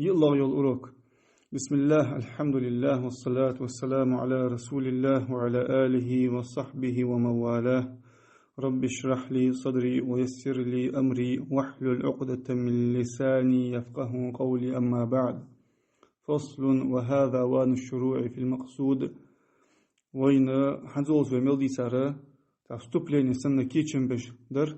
يلا يول أروك. بسم الله الحمد لله والصلاة والسلام على رسول الله وعلى آله وصحبه ومن والاه. رب اشرح لي صدري ويسر لي أمري واحلل عقدة من لساني يفقه قولي. أما بعد، فصل وهذا وان الشروع في المقصود. وين حنزول وميلدي سارة تستوبلين سنة كيتشن بش در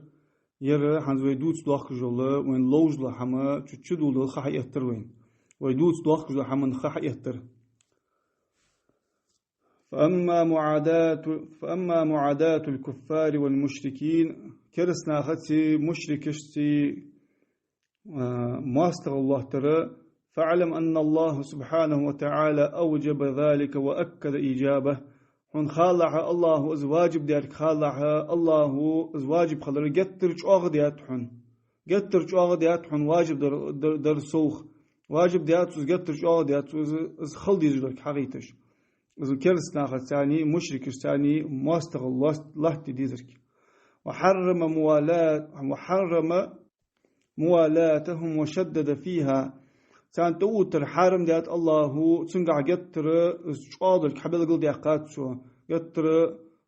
يرى حنزوي دوتس دوخ جولا وين لوج لحما تشدو للخح يتر وين ويدوتس دوخ جولا حما خح يتر. فأما معاداة الكفار والمشركين كرسنا ختي مشركشتي ماستر الله ترى، فاعلم أن الله سبحانه وتعالى أوجب ذلك وأكد إيجابه. هن خالح الله إز واجب ديالك خالح الله إز واجب خلر جترج أغديات حن واجب در سوخ واجب ديات إز جترج أغديات إز خلدي زلك حقيقتش إز كرسنا ختاني مشرك ثاني ماستر الله تديزك. وحرم موالاتهم وشدد فيها. سان توتر حارم ديات الله تنقع جتر شاغل حبل قل ديقات شو جتر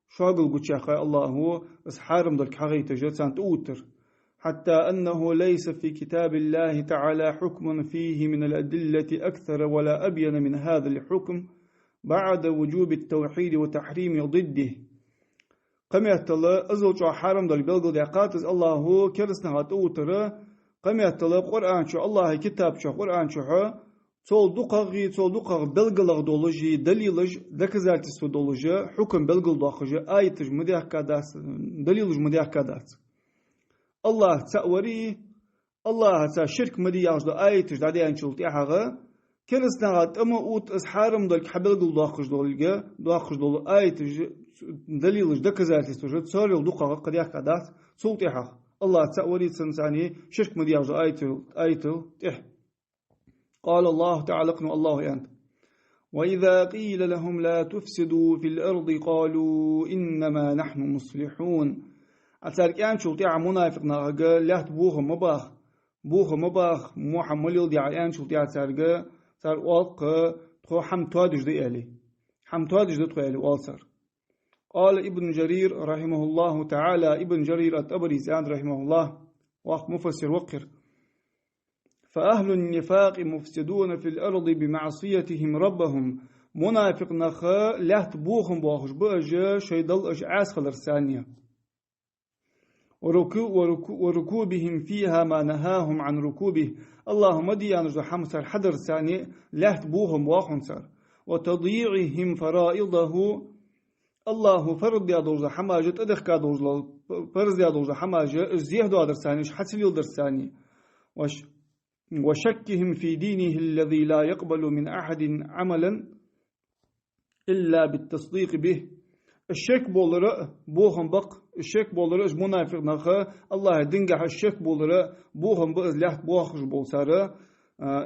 شاغل قل شاخي الله اس حارم دلك حقيقة جت سان توتر، حتى أنه ليس في كتاب الله تعالى حكم فيه من الأدلة أكثر ولا أبين من هذا الحكم بعد وجوب التوحيد وتحريم ضده. قميت الله أزل حارم دلك بلقل ديقات الله كرسنا توتر. قميت الله قرآن شو الله كتاب شو قرآن شو تول دقاغ بلغلغ دولجي دليلج ذكزات سو دولجي حكم بلغل داخجي آيتج مديح كاداس دليلج مديح كاداس الله تأوري الله تا شرك مديح دو آيتج دادي انشلت يحغا كرسنا غات اما اوت اس حارم دلك حبلغل داخج دول آيتج دليلج ذكزات سو تساريل دقاغ قديح كاداس سلت يحغ الله تأوري سنساني شرك مدياج آيتو قال الله تعالى الله أنت وإذا قيل لهم لا تفسدوا في الأرض قالوا إنما نحن مصلحون. أتارك أن شلتي منافقنا قال لا بوهم مباخ محمل يلدي أن شلتي أتارك صار واق تخو حم توادج دي ألي والصار. قال ابن جرير رحمه الله تعالى، ابن جرير الطبري رحمه الله وقت مفسر وقر: فأهل النفاق مفسدون في الأرض بمعصيتهم ربهم. منافق نخا لحت بوخم باخش بأجا شيدل أج عاسخل الثانية وركوبهم فيها ما نهاهم عن ركوبه. اللهم ديان حمسر حدر ثاني لحت بوخم باخن سر. وتضييعهم فرائضه. الله فرض يا دوزة حماجة أدخ كادوزة فرض يا دوزة حماجة الزيه دو درساني حتى اليوم درساني وشكهم في دينه الذي لا يقبل من أحد عملا إلا بالتصديق به. الشك بولر بوهم بق الشك بولر إج منافق نخا الله دنجح الشك بولر بوهم بإز لحت بوخش بولسارة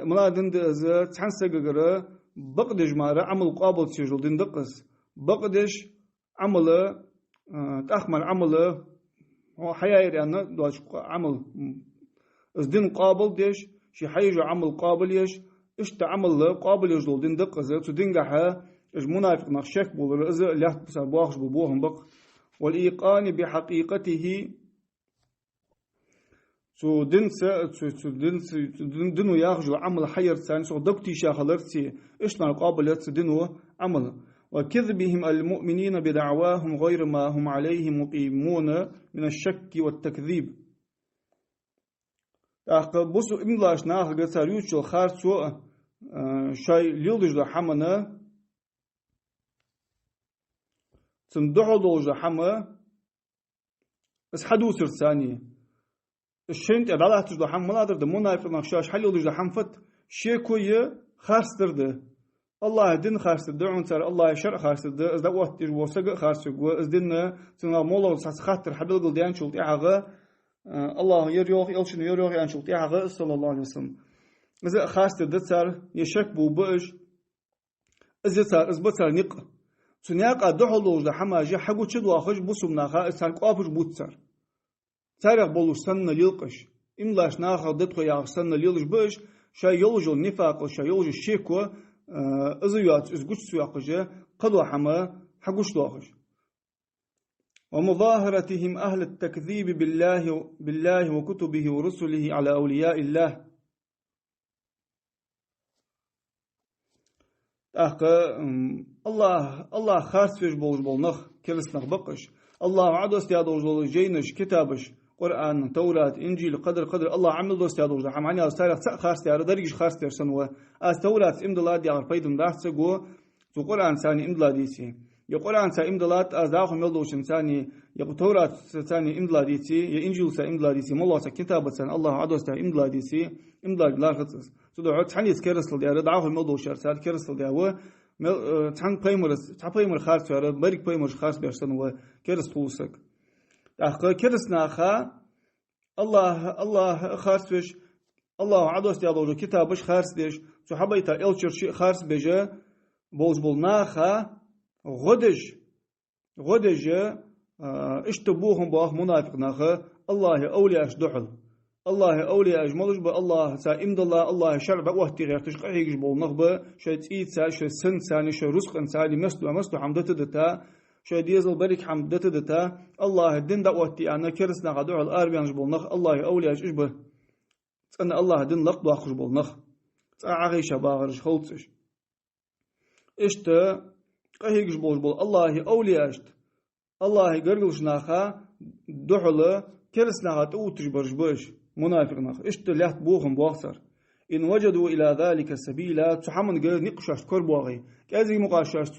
ملادن دز تحنسجرة بقدج مارة عمل قابل سجل دندقس بقدش عمله تأخمل عمله هو حياة يعني دوش عمل الدين قابل ديش شي حيجو عمل قابل يش إشت عمل قابل يجدول دين دقة زي تدين جحا إج منافق نخشك بول إذا لحت بس بواخش بوهم بق. والإيقان بحقيقته سو دينو ياخجو عمل حير ثاني سو دقتي شاخلرتي إشت مع قابل يتدينو عمل. وكذبهم المؤمنين بدعواهم غير ما هم عليه مقيمون من الشك والتكذيب. بص إملاش ناخذ قصار يوتشل خارسو شاي ليلدج لحمنا تندحض لحمة بس حدوث الثانية الشنت على تجد لحمة لا درد منافق نخشاش حل يلدج لحمفت شيء كويه خارس درده الله دين خارس دعون سر الله شرع خارس د از دوت وسق خارس از دين سنا مولا ساس خاطر حبل قل ديان شلت يعغى الله يريوغ يلشن يريوغ يان شلت يعغى صلى الله عليه وسلم. إذا خارس د سر يشك بو بش إذا سر إز بسر نق سنياق دحلوج لحماجي حقو تشد واخش بوسم ناخا سر قافش بوتسر سارق بولو سن ليلقش إملاش ناخا دتخو ياغ سن ليلش بش شيء يلج النفاق وشيء يلج الشيكو أزيات إزجوج سواقجة قدوا حما حقوش لاخش ومظاهرتهم أهل التكذيب بالله وكتبه ورسله على أولياء الله الله خاص فيش بولنخ كرسنخ بقش الله عدو استيادو جينش كتابش قرآن توراة إنجيل قدر الله عمل دوست يادوج ده حماني أستارك خارس تيار دريج خارس تيار سنوه أستوراة إمدلات يعر بيدم داخل سجوا تو قرآن ثاني إمدلاديسي يا قرآن ثاني إمدلات أزداخل ملدوش ثاني يا توراة ثاني إمدلاديسي يا إنجيل ثاني إمدلاديسي مالله كتابة ثاني الله عدو ثاني إمدلاديسي إمدلاد لا خصص تدعو تحني كرسل ديار دعوه ملدوش أرسال كرسل ديار تحن بيمر خارس تيار بريك بيمر خارس بيرسنوه كرس طوسك أخا كرسنا أخا الله خارس الله عدوست يالوجو كتابش خارس ديش صحابيتا إلشر خارس بيجا بولناخا غدج اشتبوهم باخ منافق ناخا الله أولي أشدحل الله أولي أجملش الله سائمد الله شرع وقت غير تشقيق بولناخ شيت إيد سا شيت سن ساني شيت رزق ساني مسلو حمدت دتا شو ديزل بريك حمدت دتا الله الدين دعوتي أنا كرسنا قدوع الأربيان جبولنخ الله أولي أجبه أن الله دين لقب واخش بولنخ عغيشة باغرش خلصش إشت قهيق جبول الله أولي أشت الله قرقلش ناخا دحل كرسنا قدوتش برجبش منافق ناخ إشت لحت بوخم بوخسر إن وجدوا إلى ذلك سبيلا تحمن قال نقشاش كربواغي كازي مقاشاش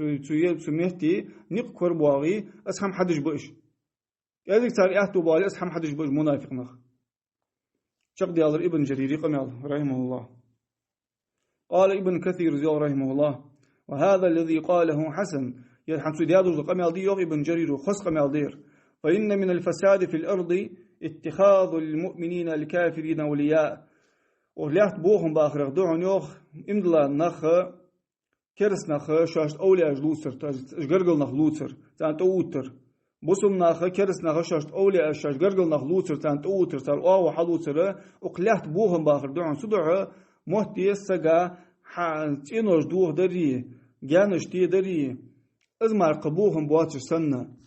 تسميتي نق كربواغي أسحم حدش بش كازي تاري أهتو بالي أسحم حدش بش منافق نخ شق ديالر ابن جرير قميال رحمه الله قال ابن كثير زيال رحمه الله وهذا الذي قاله حسن يرحم سيديادو قميال دي يوغ ابن جرير خص قميال دير فإن من الفساد في الأرض اتخاذ المؤمنين الكافرين أولياء وليات بوهم باخر دعون يوخ امدلا نخ كرس نخ شاشت أولي أجلوسر أجرقل نخ لوتر تانت أوتر بوسم نخ كرس نخ شاشت أولي أجرقل نخ لوتر تانت أوتر تار أو حلوتر وقليات بوهم باخر دعون سدع مهتي السجا حانتينوش دوه دري جانش تي دري ازمار قبوهم بواتش سنة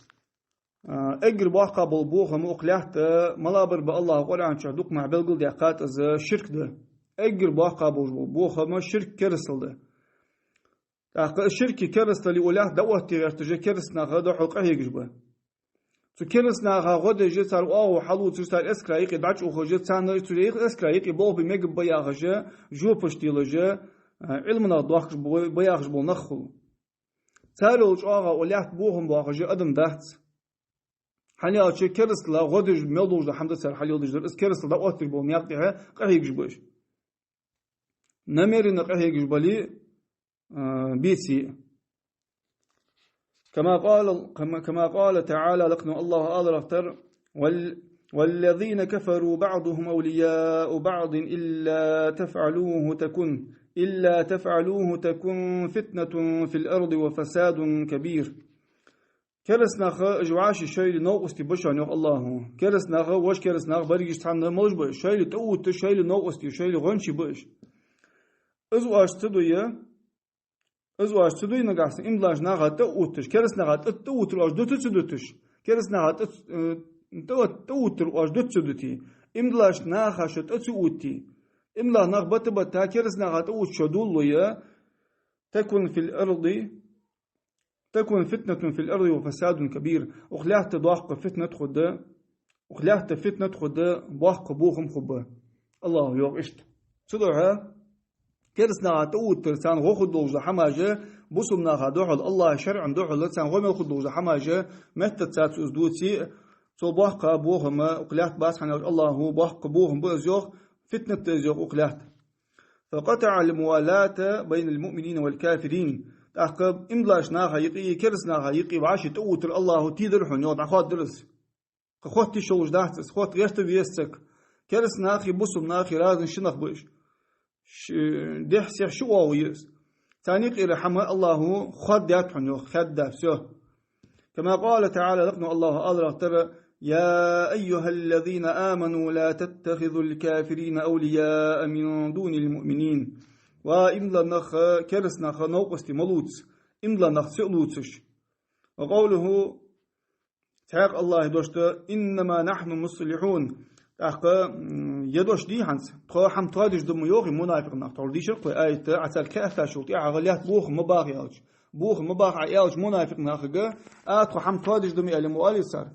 اجر باقا بالبوهم وقليات ملابر بالله قرآن شهدوك مع بلقل ديقات از شرك ده اجر باقا بالبوهم شرك كرسل ده الشرك كرسل لأولاه دوات تغيرتجي كرسنا غدا حلقه يجبه تو كرسنا غدا جسر او حلو تشتر اسكرايق داچ اوخجه تسان تريق اسكرايق بو بميج بياغجه جو پشتيلجه علمنا دوخ بياغج بو نخل تالوج اغا اولاه بوهم باغجه ادم دات حني أشي كرسلا غدج ملوج ده حمد سر حليل دجر اس كرسلا ده أوتر بون يقطعها قهيج جبش نمر نقهيج جبلي بيتي كما قال تعالى لقن الله آل رفتر والذين كفروا بعضهم أولياء بعض إلا تفعلوه تكن فتنة في الأرض وفساد كبير كرسنا جواش شيء ناقص تبشان يا الله كرسنا وش كرسنا بريش تحنا ملج بش شيء توت شيء ناقص شيء غنشي بش أزواج تدوي نقص إملاج ناقة توتش كرسنا قات توت الأج دوتش كرسنا قات توت الأج دوتي إملاج ناقة شت توتي إملا ناقبت بتا كرسنا قات توت شدول تكون فتنة في الأرض وفساد كبير وخلعت ضاق فتنة خدا ضاق بوخم خبا الله يوقشت صدعها كرسنا عتوت ترسان غوخد دوجة حماجة بوسمنا غادوحل الله شرع دوحل لسان غومي خد دوجة حماجة متى تسات أزدوتي تو ضاق بوخم وخلعت باس حنا الله ضاق بوخم بأزيوخ فتنة تزيوخ وخلعت فقطع الموالاة بين المؤمنين والكافرين أحقب إملاش ناها يقي كرس ناها يقي وعاشي توتر الله تيدر حنيوت عخوات درس خوات تشوج داحتس خوات غيرت بيستك كرس ناخي بوسم ناخي رازن شنخ بش دحسيح شو واويس ثاني قيل حما الله خد دات حنيو خد دافسه كما قال تعالى لقنا الله أدرى ترى يا أيها الذين آمنوا لا تتخذوا الكافرين أولياء من دون المؤمنين وإملا نخ كرس نخ نوقست ملوتس إملا نخ سئلوتش وقوله تعالى الله دوشت إنما نحن مصلحون أخا يدوش دي هنس تخا هم تادش دم يوغي منافق نخ ترديش قوي آية عسال كأفا شوتي أغليات بوخ مباغي أوج بوخ مباغي أوج منافق نخ تخا هم تادش دم يألمو أليسار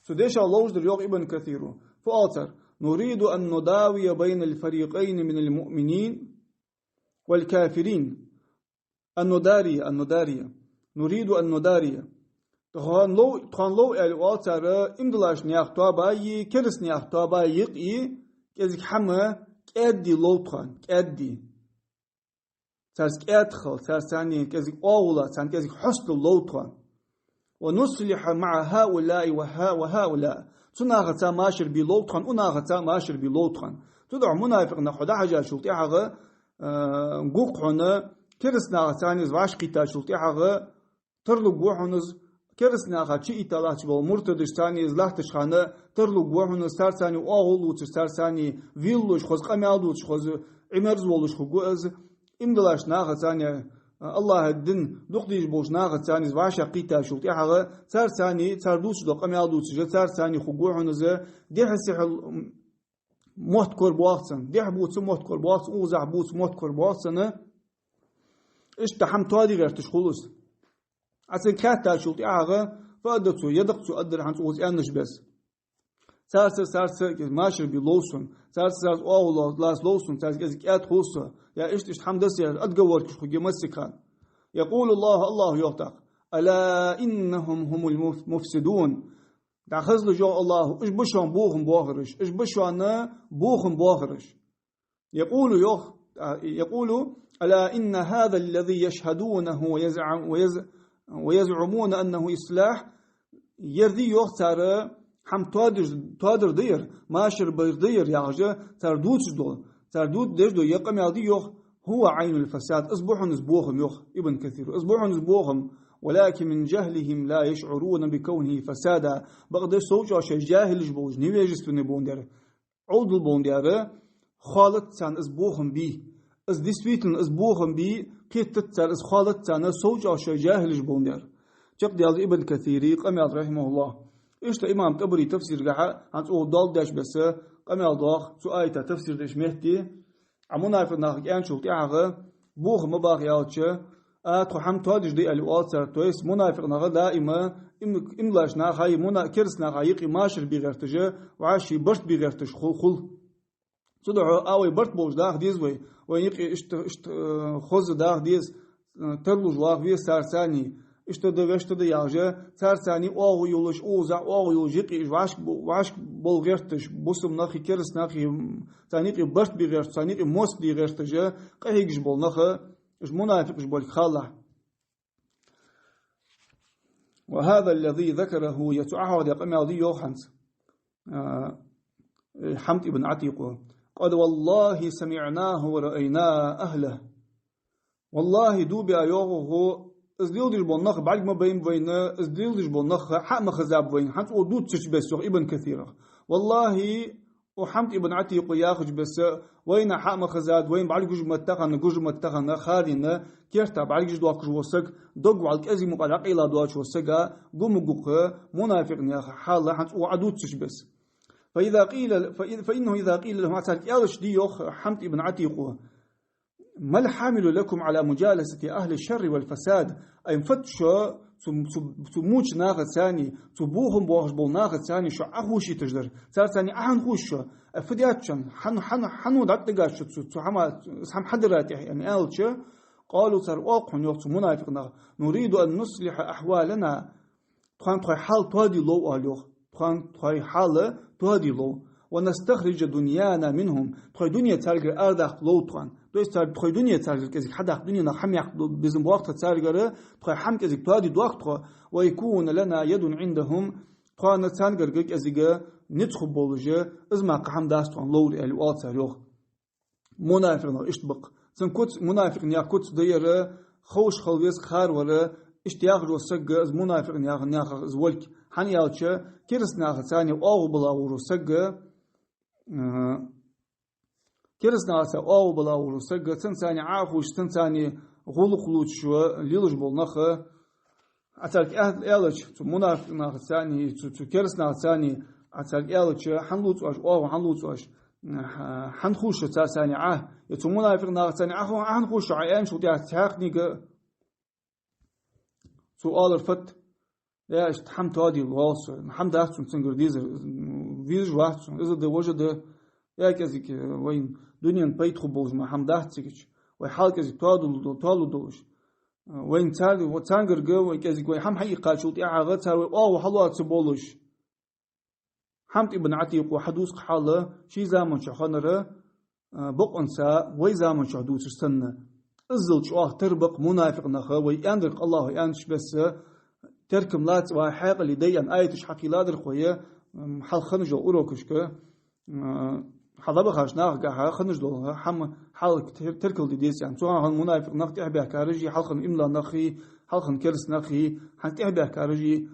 سديش الله در يوغ ابن كثير فأوتر نريد أن نداوي بين الفريقين من المؤمنين والكافرين الندارية نريد أن نداري تخان لو الواتر امدلاش نياختوا باي كرس نياختوا باي يقي كزك حما كأدي لو تخان كأدي ترس كأدخل ترساني كزك أولا ترساني كزك حسن لو تخان ونصلح مع هؤلاء وهؤلاء تناغتا ماشر بلو تخان وناغتا ماشر بلو تخان تدع منافق نخدا حاجة شلطي حاجة نقوق هنا كرس ناغتاني زواش قيتا شلطي حاجة ترلو قوحنز كرس ناغا چي إتالاش بو مرتدشتاني زلاحتش خانة ترلو قوحنز ترساني أغلوش ترساني ويلوش خوز قميالوش خوز عمرزولوش خوز إمدلاش ناغتاني الله الدين دقديش بوش ناغتاني زواش قيتا شلطي حاجة ترساني تردوش دو قميالوش ترساني خوغوحنز دي حسيح موت كور بواقتن دي حبوت موت كور بواقتن اوزع بوت موت كور بواقتن اشتحم توادي غير تشخلص عسل كاتا شلطي آغا فأدتو يدقتو أدر حانت اوز انش بس سارسر ماشر بلوسن سارسر اوه لاس لوسن سارسر كات خوصة يا اشت حمدس يا أدقور كشخو جمسكان يقول الله يغتق ألا إنهم هم المفسدون دعخز جو الله إيش بشون بوخم بوخرش إيش بشون بوخم بوخرش يقول ألا إن هذا الذي يشهدونه ويزعمون أنه إصلاح يرضي يختار هم تادر دير ماشر بيردير يعجى تردود دير دو يقم يعدي هو عين الفساد أصبحوا نزبوهم ابن كثير أصبحوا نزبوهم ولكن من جهلهم لا يشعرون بكونه فسادا بقدر سوچ شيء جاهل جبوج نيجس بنبوندر عود البوندر خالد سان اسبوهم بي اس ديسبيتن اسبوهم بي كيت تر اس خالد سان سوچ شيء جاهل جبوندر جق ديال ابن كثير قميل رحمه الله ايش امام طبري تفسير قاع عن او دال داش بس قميل ضاخ سو ايته تفسير داش مهدي عمونا في ناخ ان شوت اغه بوخ مباغياتش أتخو حم تادج دي الواتر تويس منافق نغا دائما إملاش ناخاي منا كرس ناخايق ماشر بيغرتجه وعاشي برت بيغرتج خل صدعو أوي برت بوش داخ ديز وين يقي اشت خوز داخ ديز ترلوج واق ويس سارساني اشت دوشت دي ياجه سارساني أوغ يولش أوزع أوغ يولش يقي واش بولغرتج بوسم ناخي كرس ناخي تانيقي برت بيغرت تانيقي موس بيغرتجه قهيجش بول ناخه إيش منافق إيش بولك خالع وهذا الذي ذكره يتعهد يقام يضي يوحنس حمد ابن عتيق قد والله سمعناه ورأيناه أهله والله دوبي أيوه إزديل ديش بولنخ بعد ما بين إزديل ديش بولنخ حق مخزاب وين حمد ودود تشبس ابن كثير والله وحمد ابن عتيق ياخذ بس وين حق مخزاد وين بعد جوج متقن خالنا كيرتا بعد جوج دوك وسق دوق على كازي مقلق الى دوك وسق قوق منافق يا حال حنت وعدود بس فانه اذا قيل له عتاك يالش ديوخ حمد ابن عتيق ما الحامل لكم على مجالسة أهل الشر والفساد أي فتشوا تموش ناغت ثاني تبوهم بوغش بول ناغت ثاني شو أخوشي تجدر صار ثاني أحن خوشو أفدياتشن حنو دقاش سحم حدرات يعني ألتش قالوا صار واقع يوقت منافقنا نريد أن نصلح أحوالنا تخان تخي حال توادي لو ألوخ تخان تخي حال توادي لو ونستخرج دنيانا منهم تخي دنيا تارجر أردخ لو تخان دوست تخي دنيا تارجر كذي حدخ دنيا نحم يأخذ بزم بوقت تارجر تخي حم كذي توادي دوقت ويكون لنا يد عندهم تخان تارجر كذي ندخل بولجة إزما قحم داستون لور الوات سريوخ منافقنا اشتبق سنكوت منافق نياكوت ديره خوش خلويس خار ولا اشتياق جو سق از منافق نياخ از ولك حن يالش كرسنا ثاني أو بلا ورسق كرسنا أو بلا ورسق تنساني عافوش تنساني غلق شو ليلج بالنخ أتلك أهلش منافق ثاني كرسنا ثاني أتلك أهلش حنلوت أش أو حنلوت أش حنخوش ثاني يتو منافق ثاني حنخوش عيان شو تحقني سؤال الفت يا اشتحمت هذه الواصل محمد أحسن سنجر ديزر فيج واحد إذا ده وجد يا كذيك وين دنيا بيت خبوز محمد أحسن وحال كذيك طالو دوش وين تال وتانجر جو كذيك وين هم حقيقة شو تيا عغت أو حلوة تبولش حمد ابن عتيق وحدوث حاله شي زمان شخنره بقنسا وي زمان شهدوث السنة إزل شو تربق منافق نخا ويأندرك الله يأنش بس تركم لات وحاق اللي ديان آيتش حقي لادر خويا حال خنجو أوروكشك حضب خاش ناخ قاها خنجو حم حال تركل دي ديس يعني سواء المنافق ناخ تحبه كارجي حال خن إملا نخي حال خن كرس نخي حن تحبه كارجي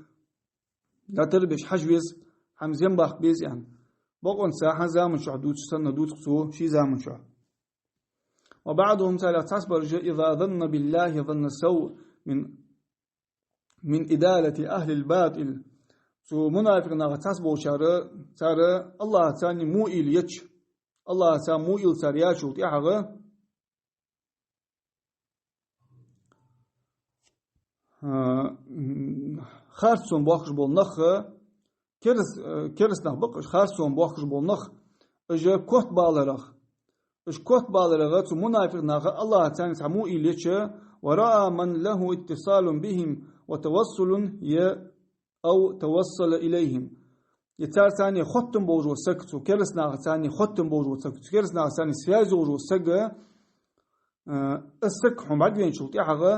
لا تربش حجوز حم زنباخ بيز يعني بقون ساحة زامن شو حدود سنة دود خصو شي زامن شو وبعضهم تعالى تصبر إذا ظن بالله ظن سوء من إدالة أهل الباطل سو منافق ناغ تصبو تارى الله تاني مو إل يتش الله تاني مو إل سرياشو تيحغ خارسون بوخش بول نخ كرس نخ بقش خارسون بوخش بول نخ اجا كوت بالرخ اش كوت بالرغ سو منافق ناغ الله تاني مو إل يتش ورأى من له اتصال بهم وتوصل أو توصل إليهم يتار ثاني ختم بوجو سكتو كرسنا ثاني ختم بوجو سكتو كرسنا ثاني سياز بوجو سك السك هم عدين شو تيحغا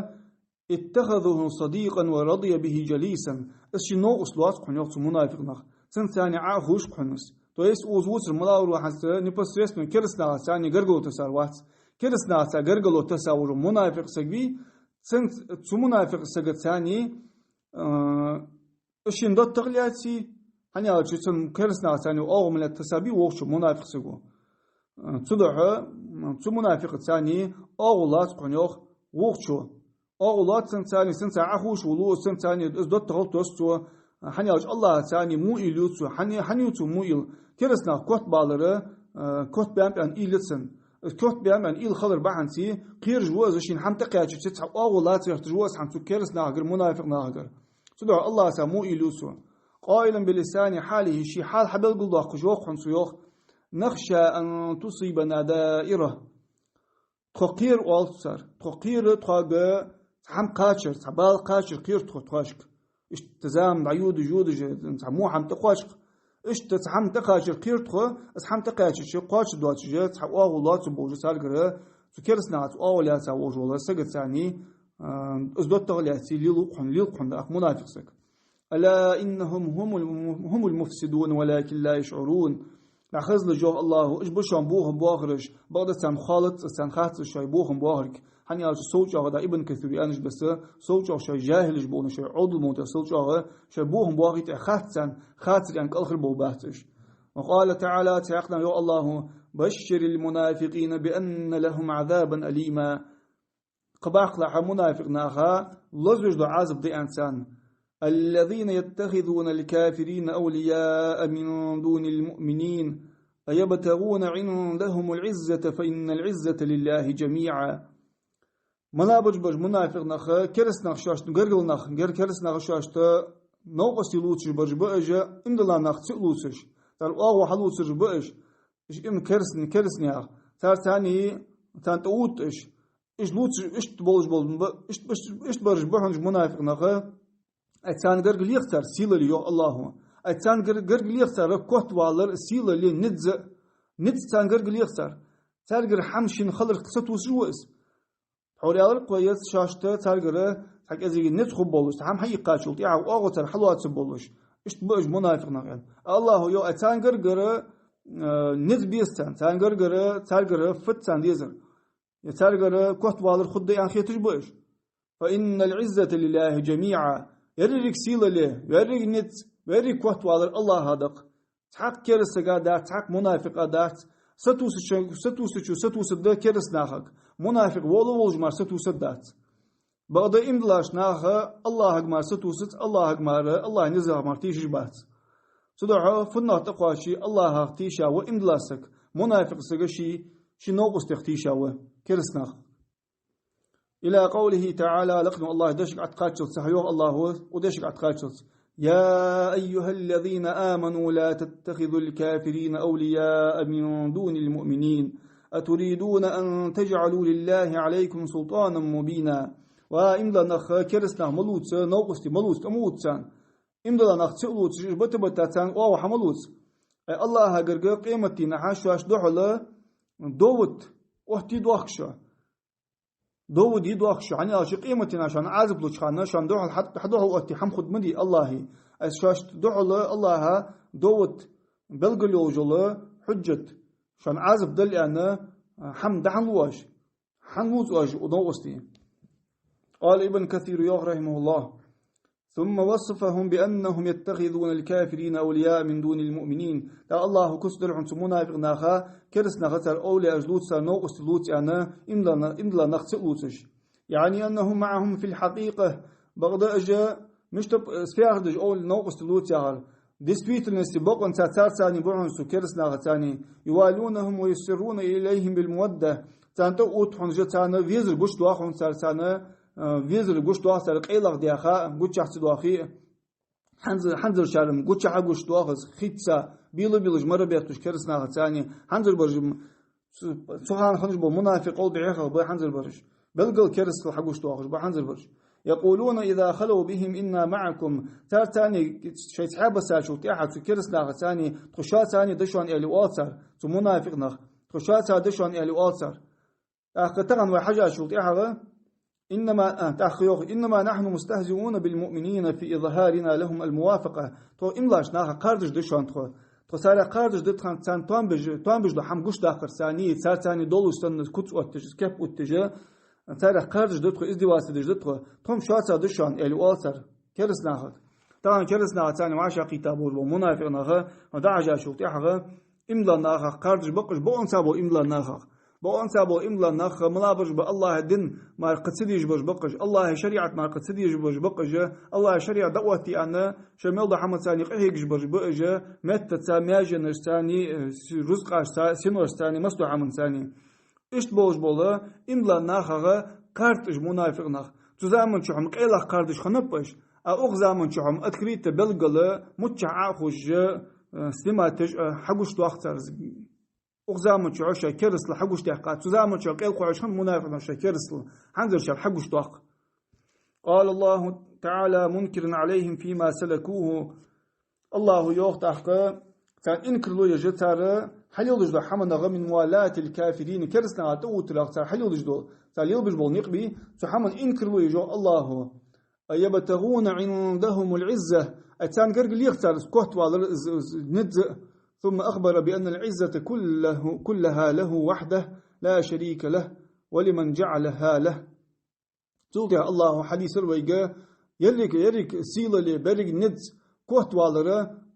اتخذه صديقا ورضي به جليسا الشنو أصلات قنيوت منافق نخ سن ثاني عاهوش قنس تو يس اوزوس الملاور وحس نبس رسم كرسنا ثاني غرغلو تساروات كرسنا ثاني غرغلو تساور منافق سكبي سن منافق سك ثاني اشين دوت تغلياتي هني على جسم كرسنا ثاني أو من التسابي وقش منافق سجوا تدعى منافق ثاني أغلاط قنيوخ وقشوا أغلاط ثاني سنت عهوش ولو سنت ثاني دوت تغلط وستوا هني على الله ثاني مو إليوتو هني يوتو مو إل كرسنا كوت بالره كوت بيام أن إلتسن كوت بيام أن إل خضر بعنتي قير جواز اشين حم تقياتش تتح أغلاط يرتجواز حم تكرسنا غير منافق ناغر تدعى الله ثاني مو إليوتو قائلا بلسان حاله شي حال حبل قلداق جوخ حنسيوخ نخشى أن تصيبنا دائرة تقير والتسر تقير تقاق حم قاشر تبال قاشر قير تقاشك اشتزام عيود جود مو حم تقاشك اشتزام تقاشر قير تقا اس حم تقاشر شي قاش دوات جه تحوا والله تبوج سالغره فكرسنا اوليا تاوج والله سقط ثاني از دوت تغلياتي ليلقن منافق سك ألا إنهم هم المفسدون ولكن لا يشعرون لأخذ لجوه الله إيش بشون بوهم بواخرش بعد سام خالط سام خاطر شيء بوهم بواخرك هني على صوت هذا ابن كثير أنش بس صوت شيء جاهل جبونه شيء عضو موت صوت شيء بوهم بواخرت خاطر يعني آخر بوباتش وقال تعالى تعقنا يا الله بشر المنافقين بأن لهم عذابا أليما قباق لها منافق ناخا لزوج عذاب دي إنسان الذين يتخذون الكافرين أولياء من دون المؤمنين أيبتغون عندهم العزة فإن العزة لله جميعا منابج بج منافق نخ كرس نخ شاشت غرغل نخ كرس نخ شاشت نوقس يلوتش بج بأجا إن الله نخ تلوتش تال أو حلوتش بأج إيش إم كرس نخ تال ثاني تان توتش إيش لوتش إيش تبولج بول إيش برج بحنج منافق نخ أتان غرغل يختار سيلة ليو الله أتان غرغل يختار كوت والر سيلة لي نت تان غرغل يختار تارغر حمشين خلر قصة وسجوز حوريالر قويت شاشته تارغر حق ازيغ نت خب بولش هم حي قاشلت يا او تر حلوات بولش ايش بوج منافق نغل الله يو أتان غرغر نت بيستان تان غرغر تارغر فتان ديزر تارغر كوت والر خد يعني خيتج بوش فإن العزة لله جميعا يريك سيلة له يريك نت بري كوت والر الله هذاك تحق كرس قادات تحق منافق قادات ستوس ده كرس ناخك منافق ولج مار ستوس دات بعد إمدلاش ناخه الله أجمع ستوست الله أجمع الله نزع مرتيش بات صدق فنا تقاشي الله تيشا وإمدلاسك منافق سجشي شنوقس تختيشا وكرس ناخ إلى قوله تعالى لقن الله دشك أتقاتشل صحيح الله ودشك أتقاتشل يا أيها الذين آمنوا لا تتخذوا الكافرين أولياء من دون المؤمنين أتريدون أن تجعلوا لله عليكم سلطانا مبينا وإملا نخ كرسنا ملوت نوقستي ملوت أموتسان إملا نخ تلوت بتبتاتان أو حملوت الله هجر قيمتي نحاش دحلا دوت وحتي دوخشة دود يدوخش يعني أشي قيمتي عشان عازب لشخان عشان دوحل حتى حدوحل وقتي حم خد مدي الله أشاش دوحل الله دوت بلغلي وجلا حجة عشان عازب دل أنا حم دحن واش حنوز واش ودوستي قال ابن كثير رحمه الله ثم وصفهم بأنهم يتخذون الكافرين أولياء من دون المؤمنين لا الله كسر عن منافق ناخا كرس ناخا أولي أجلوت سر نوقس لوت أنا إملا نخس لوتش يعني أنهم معهم في الحقيقة بغض أجا مش تب سفياردج أول نوقس لوت يعال ديسبيت الناس بقون تاتار ثاني بعون سو كرس ناخا ثاني يوالونهم ويسرون إليهم بالمودة تانتو أوتحون جتانا فيزر قش دواخون سار ثانا فيزر قش دواخ سار قيلق دياخا قش حسي دواخي حنزر شارم قش حقش دواخز خيتسا بيلج مرة بيختش كرس ناخا ثاني حنزر برج سبحان خنج بو منافق قول بعيخه بو حنزر برج بلقل كرس حقش دواخش بو حنزر برج يقولون إذا خلوا بهم إنا معكم تار تاني شيء تحب ساشو تيحد كرس ناخا ثاني تخشات ثاني دشون إلي واتسر تو منافق ناخ تخشات دشون إلي واتسر أخطرا وحاجة شو تيحد إنما نحن مستهزئون بالمؤمنين في إظهارنا لهم الموافقة تو إملاش ناخا قاردش دشون تو سارة قاردش دتخان تان توان بج حم قش داخر ثاني تار ثاني دولو سن كتس أتج كيف أتجه سارة قاردش دتخو إزدواس دتخو توم شاتا دشون إلي واتسر كرس ناخا طبعا كرس ناخا ثاني وعشا كتابور ومنافق ناخا ودعجا شو تيحد إملا ناخا قاردش بقش بقون سابو إملا ناخا بقون سابو إملا ناخا ملابج بالله الدين ما قدسديش بج بقش الله شريعة ما قدسديش بج بقش الله شريعة دعوتي أنا شمال محمد ثاني قهيج بج بقش مت تسامياجن ثاني رزق سينوس ثاني مستو عمن ثاني إشت بوج بولا إملا ناخا قارتش منافق ناخ تزامن شحم قيلا قارتش خنبش أوغ زامن شحم أتكريت بلغلا متشع خوش سماتش حقوش توختر أغزامن شعشة كرسل حقوش تحقات تزامن شعق إلقوا عشان منافق نشا كرسل حنزل شعب حقوش توق قال الله تعالى منكر عليهم فيما سلكوه الله يوخ تحقا كان إنكر له يجتر حل يلجدو حمنا من موالاة الكافرين كرسنا عطوه تلاقتر حل يلجدو تال يلبج بالنقبي سحمن إنكر له يجو الله أيبتغون عندهم العزة أتان قرق ليختار سكوت والر ندز ثم أخبر بأن العزة كلها له وحده لا شريك له ولمن جعلها له تلقى الله حديث الويقى يريك سيلة لبرق ندز كوت والر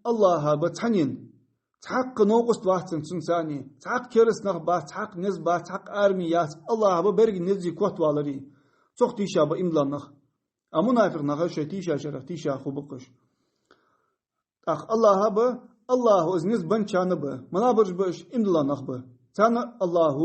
الله بتحنين تحق نوقست واحد سنساني تحق كرس نغبات تحق نزبات تحق آرميات الله ببرق ندزي كوت والري تخ تيشا بإملا نخ أمنافق نخ شتيشا شرف تيشا خو بقش أخ الله الله إزنيز بنشان به منابرج بش إملا نخبه كان الله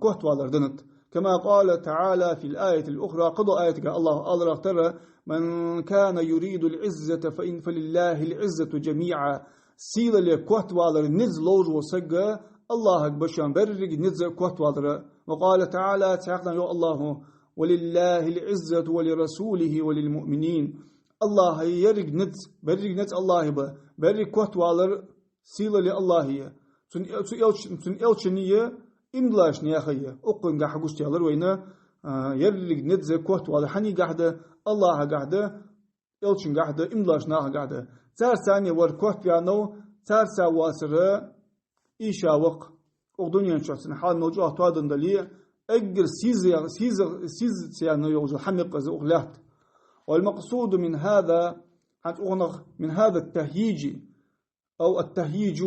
كوت والردنت كما قال تعالى في الآية الأخرى قضى آية الله أضرق ترى من كان يريد العزة فلله العزة جميعا سيلة لكوت والر نز لوج وسجى الله بشان برج نز كوت والر وقال تعالى تعالى يا الله ولله العزة ولرسوله وللمؤمنين الله يرج نت برج نت الله به برج كوت والر سيلة لله هي تن إلشنية إملاش نياخية أقن جح حقوش تيالر وينا يرج نت كوت والر حني قاعدة الله قاعدة إلشن قاعدة إملاش ناه قاعدة تار ثانية ور كوت بيانو تار سواسرة إيشا وق أقدونيان شخص حال نوجه توادن دليل أجر سيز سيانو يوجد حمق أغلات والمقصود من هذا حنت أغنغ من هذا التهييج أو التهييج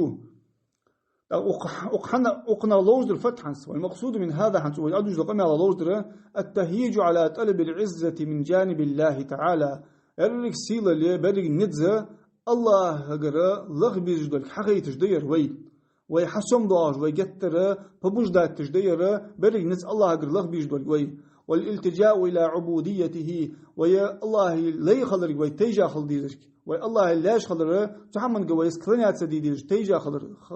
أقنا لوجد الفتح والمقصود من هذا حنت ويأدوج لقمي على لوجد التهييج على طلب العزة من جانب الله تعالى أرلك سيلة اللي برق ندزة الله قرأ لغبي جدول حقيقي تجدير ويحسم ضاج ويجتر فبجدات تجدير برق ندز الله قرأ لغبي جدول والالتجاء إلى عبوديته ويا الله لا يخلرك ويتيجا خلديزك ويا الله لا يخلر تحمن قويس كلنيات سديديش تيجا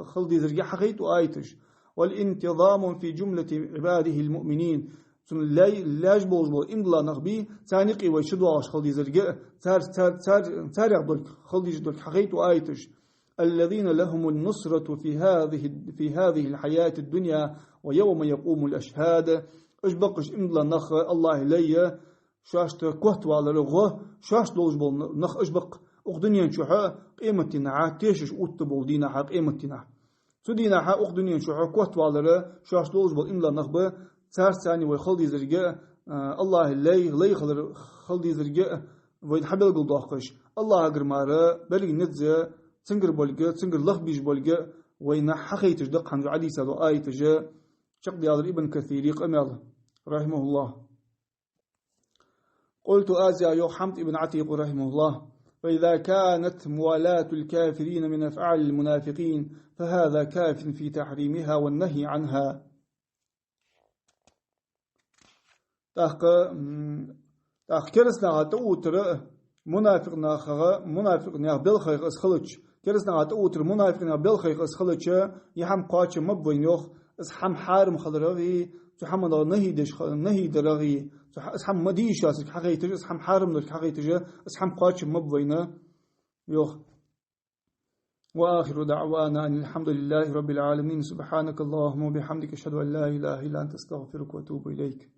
خلديزك حقيت وآيتش والانتظام في جملة عباده المؤمنين لا يجبوز إملا نغبي تانقي ويشدواش خلديزك تار يقدرك خلديزك حقيت وآيتش الذين لهم النصرة في هذه الحياة الدنيا ويوم يقوم الأشهاد أجبقش إملا نخ الله ليا شاشت كوت وعلى رغه شاشت لوج بول نخ أجبق أخدنيا شوحة قيمتنا ع تيشش أوتبول دينا حق قيمتنا سدينا حق أخدنيا شوحة كوت وعلى ر شاشت لوج بول إملا نخ ب صار ثاني ويخلدي زرقاء الله لي خلدي زرقاء وين حبل قل ضاقش الله أجر مارا بلغ نتزا تنقر بولقة تنقر لخ بيج بولقة وين حقي تجدق عن عدي سادو آي تجا شق ديال ابن كثير قمل رحمه الله قلت آزيا حمد ابن عتيق رحمه الله فإذا كانت موالاة الكافرين من أفعال المنافقين فهذا كاف في تحريمها والنهي عنها تاخ كرسنا غتوتر منافق ناخ بالخير اسخلج كرسنا غتوتر منافق ناخ بالخير اسخلج يحم قاچ مبوين يوخ اسحم حارم خضرغي تحم نهي درغي اسحم مديش حقيقة اسحم حارم لك حقيقة اسحم قاچ مبوين يوخ وآخر دعوانا أن الحمد لله رب العالمين سبحانك اللهم وبحمدك أشهد أن لا إله إلا أنت أستغفرك وأتوب إليك